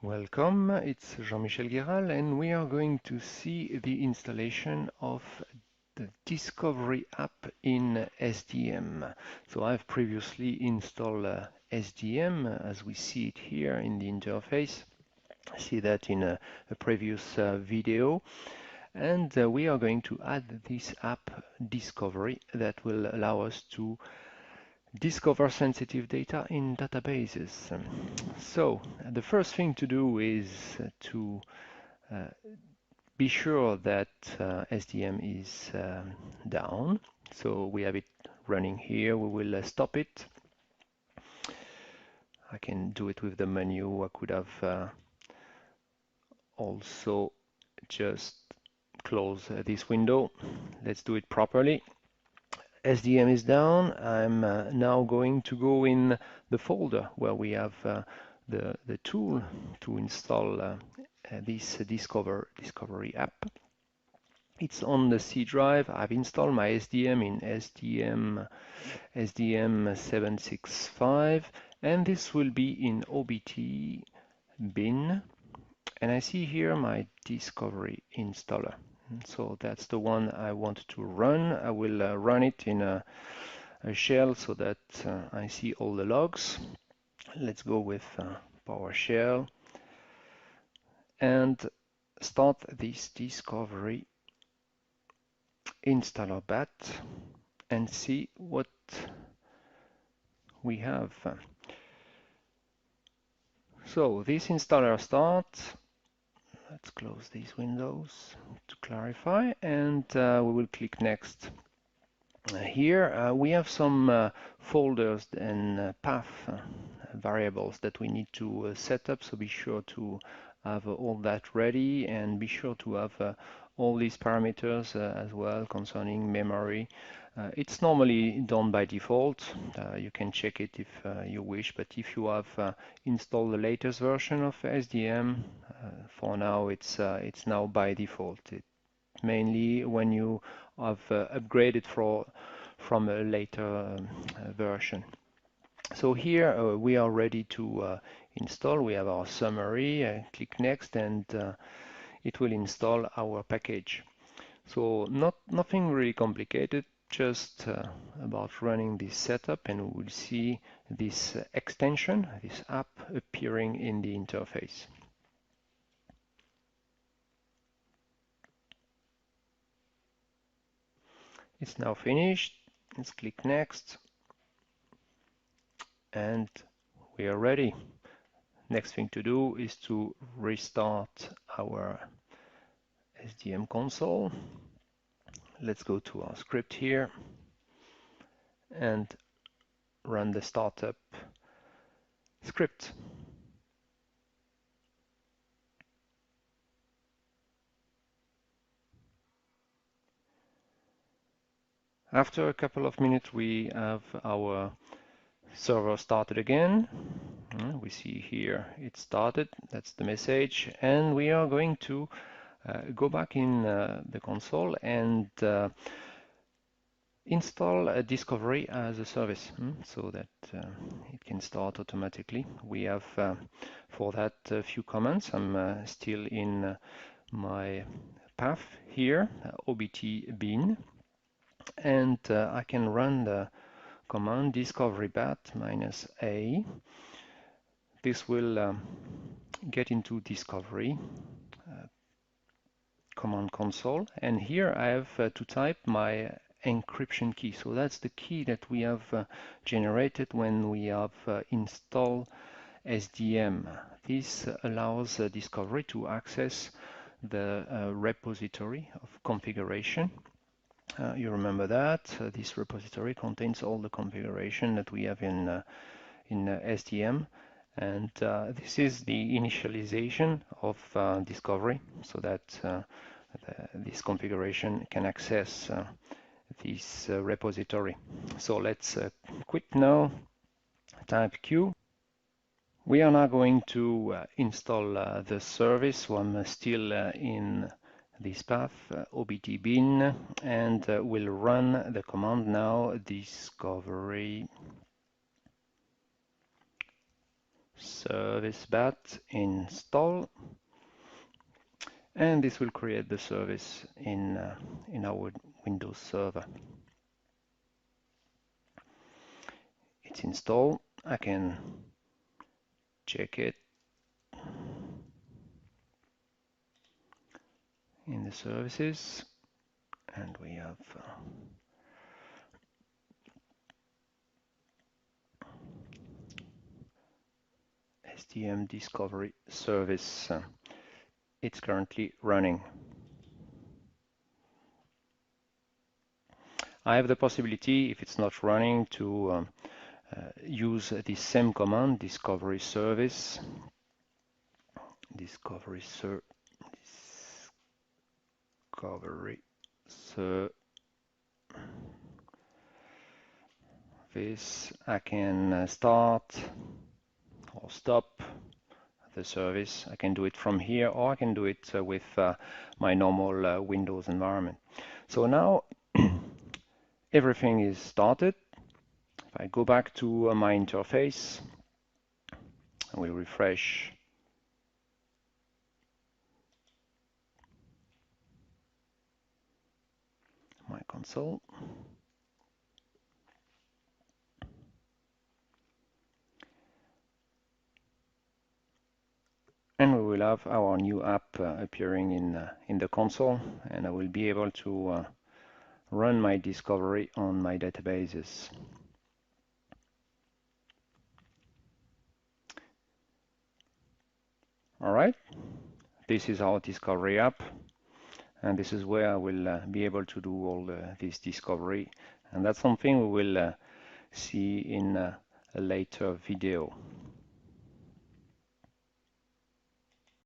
Welcome, it's Jean-Michel Guéral and we are going to see the installation of the Discovery app in SDM. So I've previously installed SDM as we see it here in the interface. See that in a previous video. And we are going to add this app Discovery that will allow us to discover sensitive data in databases. So the first thing to do is to be sure that SDM is down. So we have it running here. We will stop it. I can do it with the menu. I could have also just close this window. Let's do it properly. SDM is down. I'm now going to go in the folder where we have the tool to install this Discovery app. It's on the C drive. I've installed my SDM in SDM 765, and this will be in OBT bin. And I see here my Discovery installer. So that's the one I want to run. I will run it in a shell so that I see all the logs. Let's go with PowerShell and start this Discovery installer bat and see what we have. So this installer starts. Let's close these windows to clarify, and we will click next. Here we have some folders and path variables that we need to set up, so be sure to have all that ready and be sure to have all these parameters as well concerning memory. It's normally done by default. You can check it if you wish, but if you have installed the latest version of SDM, for now it's now by default. Mainly when you have upgraded from a later version. So here we are ready to install. We have our summary. Click next and it will install our package. So nothing really complicated, just about running this setup, and we will see this extension, this app appearing in the interface. It's now finished. Let's click next and we are ready. Next thing to do is to restart our SDM console. Let's go to our script here and run the startup script. After a couple of minutes, we have our server started again. We see here it started. That's the message, and we are going to go back in the console and install a Discovery as a service so that it can start automatically. We have for that a few commands. I'm still in my path here, OBT bin, and I can run the command discovery bat -a. This will get into Discovery command console, and here I have to type my encryption key. So that's the key that we have generated when we have installed SDM. This allows Discovery to access the repository of configuration. You remember that this repository contains all the configuration that we have in SDM, and this is the initialization of Discovery so that this configuration can access this repository. So let's quit now, type Q. We are now going to install the service. So I'm still in this path, OBT bin, and we'll run the command now, discovery service bat install, and this will create the service in our Windows server. It's installed. I can check it in the services, and we have SDM Discovery service. It's currently running. I have the possibility, if it's not running, to use the same command, discovery service, discovery service. I can start or stop the service. I can do it from here, or I can do it with my normal Windows environment. So now everything is started. If I go back to my interface, I will refresh my console. And we will have our new app appearing in the console, and I will be able to run my discovery on my databases. All right, this is our discovery app, and this is where I will be able to do all this discovery, and that's something we will see in a later video.